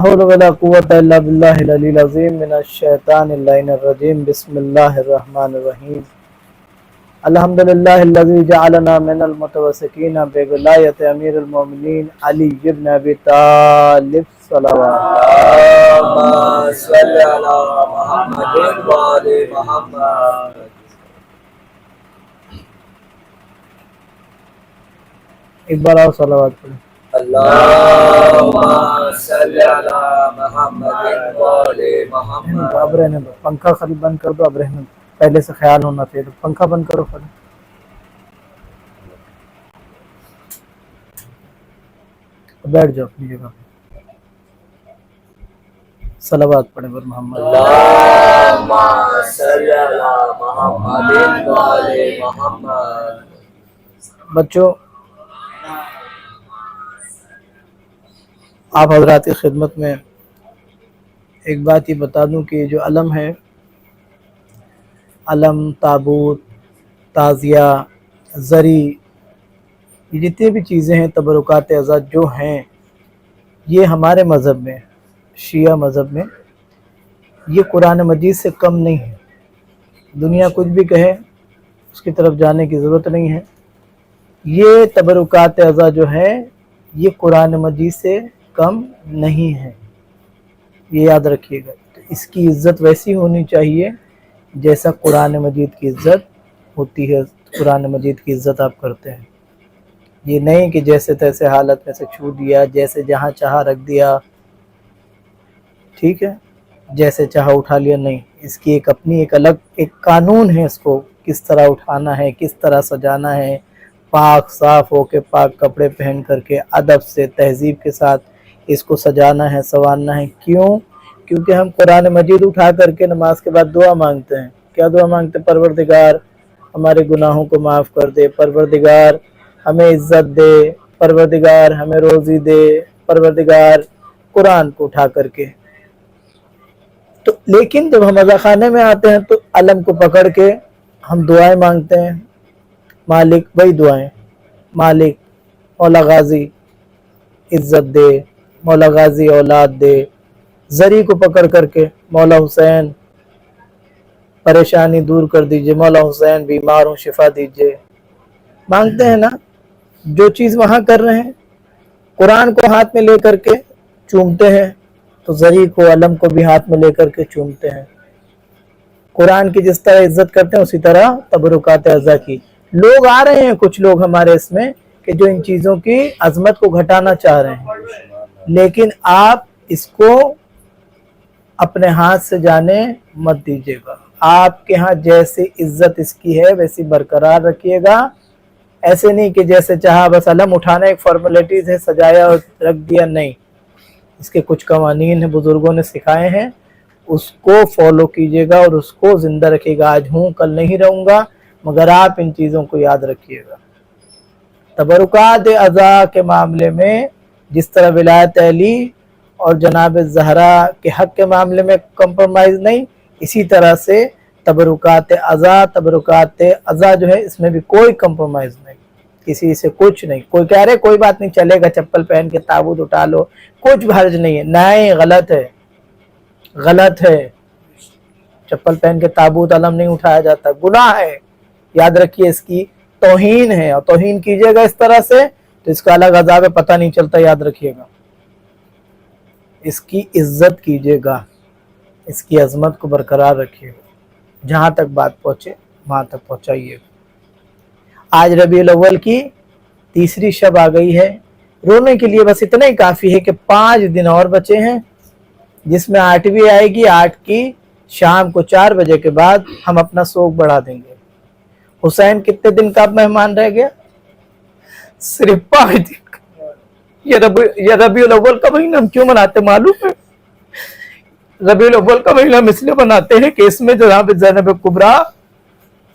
حول ولا قوة إلا بالله العلي العظيم من الشيطان اللعين الرجيم بسم الله الرحمن الرحيم الحمد لله الذي جعلنا من المتوسكين بولاية أمير المؤمنين علي بن أبي طالب صلوات اللهم صل على محمد وآل محمد. ایک بار اور صلوات پڑھیں. اللهم صل على محمد وآل محمد. اب رہنے دو, پنکھا خالی بند کر دو. اب رہنے دو, پہلے سے خیال ہونا چاہیے. تو پنکھا بند کرو خالی. بیٹھ جاؤ اپنی جگہ پہ. صلوات پڑھیں پر محمد. اللهم صل على محمد وآل محمد. بچوں, آپ حضرات کی خدمت میں ایک بات یہ بتا دوں کہ جو علم ہے, علم, تابوت, تعزیہ, زری, یہ جتنی بھی چیزیں ہیں, تبرکات اعزاء جو ہیں, یہ ہمارے مذہب میں, شیعہ مذہب میں, یہ قرآن مجید سے کم نہیں ہے. دنیا کچھ بھی کہے, اس کی طرف جانے کی ضرورت نہیں ہے. یہ تبرکات اعزاء جو ہے, یہ قرآن مجید سے کم نہیں ہے, یہ یاد رکھیے گا. تو اس کی عزت ویسی ہونی چاہیے جیسا قرآن مجید کی عزت ہوتی ہے. قرآن مجید کی عزت آپ کرتے ہیں, یہ نہیں کہ جیسے تیسے حالت میں سے چھو دیا, جیسے جہاں چاہا رکھ دیا, ٹھیک ہے, جیسے چاہا اٹھا لیا. نہیں, اس کی ایک اپنی ایک الگ ایک قانون ہے. اس کو کس طرح اٹھانا ہے, کس طرح سجانا ہے, پاک صاف ہو کے, پاک کپڑے پہن کر کے, ادب سے, تہذیب کے ساتھ اس کو سجانا ہے, سنوارنا ہے. کیوں؟ کیونکہ ہم قرآن مجید اٹھا کر کے نماز کے بعد دعا مانگتے ہیں. کیا دعا مانگتے ہیں؟ پروردگار ہمارے گناہوں کو معاف کر دے, پروردگار ہمیں عزت دے, پروردگار ہمیں روزی دے, پروردگار. قرآن کو اٹھا کر کے. تو لیکن جب ہم عزا خانے میں آتے ہیں تو علم کو پکڑ کے ہم دعائیں مانگتے ہیں. مالک, وہی دعائیں, مالک مولا غازی عزت دے, مولا غازی اولاد دے. زری کو پکڑ کر کے مولا حسین پریشانی دور کر دیجئے, مولا حسین بیمار ہوں شفا دیجئے. مانگتے ہیں نا. جو چیز وہاں کر رہے ہیں, قرآن کو ہاتھ میں لے کر کے چومتے ہیں, تو زری کو, علم کو بھی ہاتھ میں لے کر کے چومتے ہیں. قرآن کی جس طرح عزت کرتے ہیں اسی طرح تبرکات اعزاء کی. لوگ آ رہے ہیں, کچھ لوگ ہمارے اس میں, کہ جو ان چیزوں کی عظمت کو گھٹانا چاہ رہے ہیں. لیکن آپ اس کو اپنے ہاتھ سے جانے مت دیجیے گا. آپ کے ہاں جیسی عزت اس کی ہے ویسی برقرار رکھیے گا. ایسے نہیں کہ جیسے چاہا بس علم اٹھانا ایک فارمیلٹیز ہے, سجایا اور رکھ دیا. نہیں, اس کے کچھ قوانین ہیں, بزرگوں نے سکھائے ہیں, اس کو فالو کیجیے گا اور اس کو زندہ رکھیے گا. آج ہوں کل نہیں رہوں گا, مگر آپ ان چیزوں کو یاد رکھیے گا. تبرکات اعزاء کے معاملے میں جس طرح ولایت علی اور جناب زہرا کے حق کے معاملے میں کمپرومائز نہیں, اسی طرح سے تبرکات اعزاء جو ہے, اس میں بھی کوئی کمپرومائز نہیں, کسی سے کچھ نہیں. کوئی کہہ رہے کوئی بات نہیں, چلے گا, چپل پہن کے تابوت اٹھا لو, کچھ حرج نہیں ہے. نہیں, غلط ہے, غلط ہے. چپل پہن کے تابوت علم نہیں اٹھایا جاتا, گناہ ہے. یاد رکھیے, اس کی توہین ہے, اور توہین کیجیے گا اس طرح سے تو اس کا الگ عذاب ہے, پتہ نہیں چلتا. یاد رکھیے گا, اس کی عزت کیجیے گا, اس کی عظمت کو برقرار رکھیے گا. جہاں تک بات پہنچے وہاں تک پہنچائیے گا. آج ربیع الاول کی تیسری شب آ گئی ہے. رونے کے لیے بس اتنا ہی کافی ہے کہ 5 دن اور بچے ہیں, جس میں 8ویں آئے گی. 8 کی شام کو 4 بجے کے بعد ہم اپنا سوگ بڑھا دیں گے. حسین کتنے دن کا مہمان رہ گیا؟ صرف 5 دن کا. یہ ربیع الاول کا مہینہ ہم کیوں مناتے معلوم ہے؟ ربیع الاول کا مہینہ ہم اس لیے مناتے ہیں کہ اس میں جناب زینب کبریٰ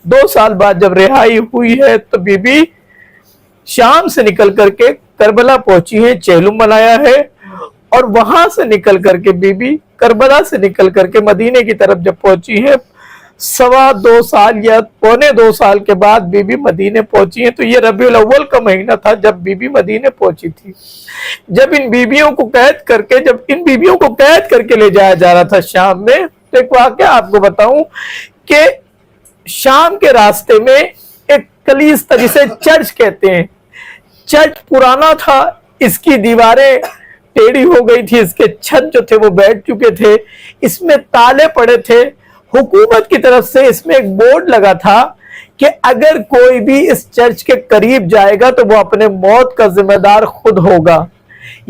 2 سال بعد جب رہائی ہوئی ہے تو بی بی شام سے نکل کر کے کربلا پہنچی ہے, چہلم منایا ہے, اور وہاں سے نکل کر کے بی بی کربلا سے نکل کر کے مدینے کی طرف جب پہنچی ہے 2.25 साल या 2.25 साल के बाद बीबी मदीने पहुंची है। तो ये रबीउल अव्वल का महीना था जब बीबी मदीने पहुंची थी। जब इन बीबियों को कैद करके ले जाया जा रहा था शाम में, तो एक वाकया आपको बताऊं कि शाम के रास्ते में एक कलीस था जिसे चर्च कहते हैं। चर्च पुराना था, इसकी दीवारें टेढ़ी हो गई थी, इसके छत जो थे वो बैठ चुके थे, इसमें ताले पड़े थे। हुकूमत की तरफ से इसमें एक बोर्ड लगा था कि अगर कोई भी इस चर्च के करीब जाएगा तो वो अपने मौत का जिम्मेदार खुद होगा।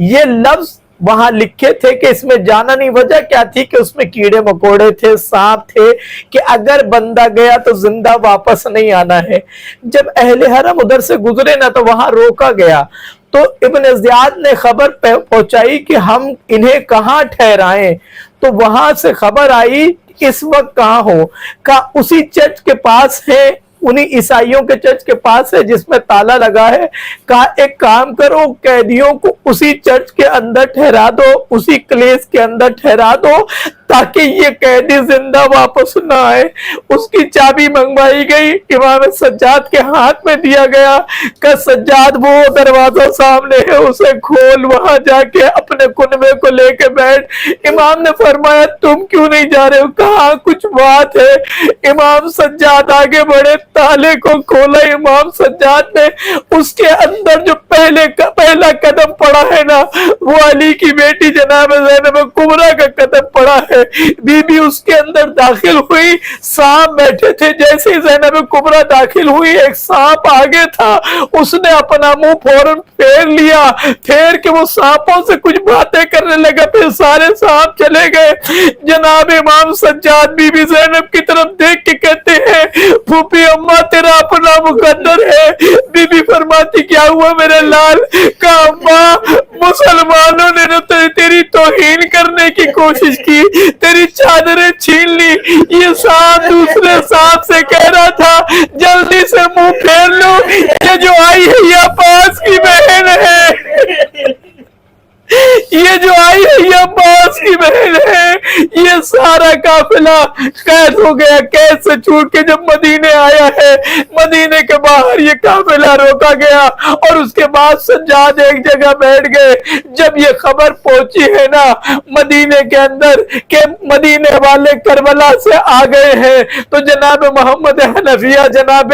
ये लफ्ज वहां लिखे थे कि इसमें जाना नहीं। वजह क्या थी कि उसमें कीड़े मकोड़े थे, सांप थे, कि अगर बंदा गया तो जिंदा वापस नहीं आना है। जब अहले हरम उधर से गुजरे ना तो वहां रोका गया। तो इब्न ज़ियाद ने खबर पहुंचाई कि हम इन्हें कहाँ ठहराएं। तो वहां से खबर आई इस वक्त कहाँ हो, का उसी चर्च के पास है, उन्हीं ईसाइयों के चर्च के पास है जिसमें ताला लगा है। कहा एक काम करो, कैदियों को उसी चर्च के अंदर ठहरा दो, उसी क्लेस के अंदर ठहरा दो, ताकि ये कैदी जिंदा वापस ना आए। उसकी चाबी मंगवाई गई, इमाम सज्जाद के हाथ में दिया गया। का सज्जाद वो दरवाजा सामने है, उसे खोल, वहां जाके अपने कुनबे को लेके बैठ। इमाम ने फरमाया तुम क्यों नहीं जा रहे हो? कहा कुछ बात है। इमाम सज्जाद आगे बढ़े, ताले को खोला इमाम सज्जाद ने। उसके अंदर जो पहला कदम पड़ा है ना, वो अली की बेटी जनाब ज़ैनब कुबरा का कदम पड़ा है। बीबी उसके अंदर दाखिल हुई, सांप बैठे थे। जैसे ही ज़ैनब कुबरा दाखिल हुई, एक सांप आगे था, उसने अपना मुंह फौरन फेर लिया। फेर के वो सांपों से कुछ बातें करने लगा, फिर सारे सांप चले गए। जनाब इमाम सज्जाद बीबी ज़ैनब की तरफ देख के कहते हैं फूफी अम्मा तेरा अपना मुकद्दर है। बीबी फरमाती क्या हुआ मेरे लाल? का अम्मा मुसलमानों ने तो तेरी तौहीन करने की कोशिश की, तेरी चादरें छीन ली। ये सांप दूसरे सांप से कह रहा था जल्दी से मुंह फेर लो, ये जो आई है ये अब्बास की बहन है, ये जो आई है ये अब्बास की बहन है। ये सारा काफिला कैद हो गया। कैद से छूट के जब मदीने आया है, मदीने के बाहर ये काफिला रोका गया और उसके बाद सज्जाद एक जगह बैठ गए। जब ये खबर पहुंची है ना मदीने के अंदर के मदीने वाले करबला से आ गए हैं, तो जनाब मोहम्मद हनफिया जनाब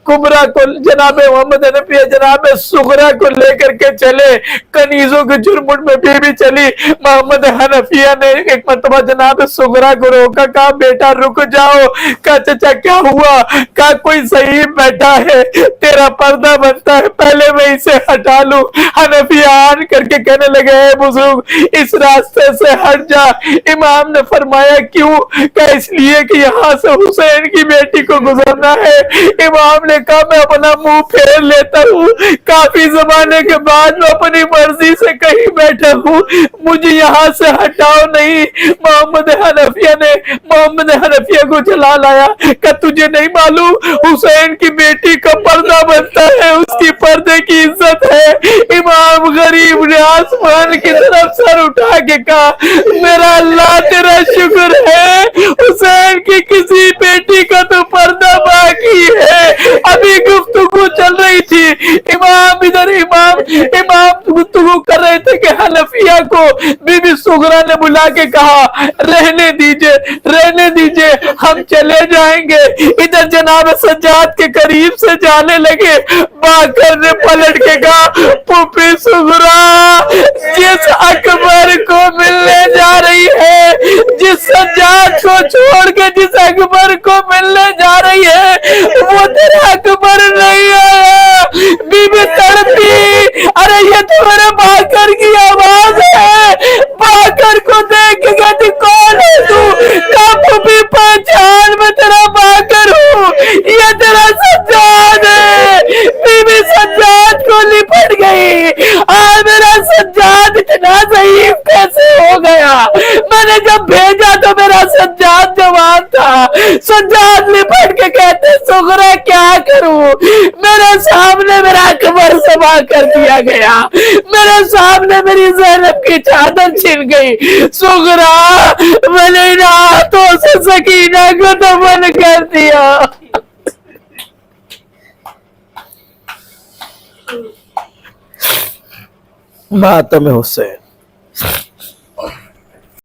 कुबरा को, जनाब मोहम्मद हनफिया जनाब सुगरा को लेकर के चले। कनीजों के जुर्मुट में बीबी चली। मोहम्मद हनफिया ने एक मरतबा जनाब सुगरा को रोका, कहा बेटा रुक जाओ। कहा चाचा क्या हुआ? कहा कोई सही बैठा है, तेरा पर्दा बनता है, पहले मैं इसे हटा लूं। हनफिया आन करके कहने लगे बुजुर्ग इस रास्ते से हट जा। इमाम ने फरमाया क्यों? कहा इसलिए कि यहाँ से हुसैन की बेटी को गुजरना है। इमाम ने कहा मैं अपना मुंह फेर लेता हूँ, काफी जमाने के बाद मैं अपनी मर्जी से कहीं बैठा हूँ, मुझे यहाँ से हटाओ नहीं। मोहम्मद हनफिया को जला लाया। क्या तुझे नहीं मालूम हुसैन की बेटी का पर्दा बनता है, उसकी पर्दे की इज्जत है। इमाम गरीब ने आसमान की तरफ सर उठा के कहा मेरा अल्लाह तेरा शुक्र है, हुसैन की किसी बेटी का तो पर्दा बाकी है। अभी गुफ्तगू चल रही थी, इमाम गुफ्तगू कर रहे थे कि हनफिया को बीबी सुगरा ने बुला के कहा रहने दीजिए हम चले जाएंगे। इधर जनाब सज्जाद के करीब से जाने लगे। बाकर ने पलट के कहा पुपी सुगरा जिस अकबर को मिलने जा रही है, जिस सज्जाद को छोड़ के जिस अकबर को मिलने जा रही है वो तेरा अकबर नहीं आया। बीबी तड़पी, अरे ये तो मेरे बाकर की आवाज है। बाकर को देख के कहती कौन है तू? भी पहचान मैं तेरा बाकर हूँ, ये तेरा सज्जाद है। बीबी सज्जाद को लिपट गई। मेरा सज्जाद इतना ज़ईफ कैसे हो गया? मैंने जब भेजा तो मेरा सज्जाद जवान था। सज्जाद लिपट के कहते सुगरा क्या करूं, मेरे सामने मेरा अकबर से तबाह कर दिया गया, मेरे सामने मेरी ज़ैनब की चादर छिन गई, सुगरा मैंने इन हाथों से सकीना को दफन कर दिया। मातम हुसैन।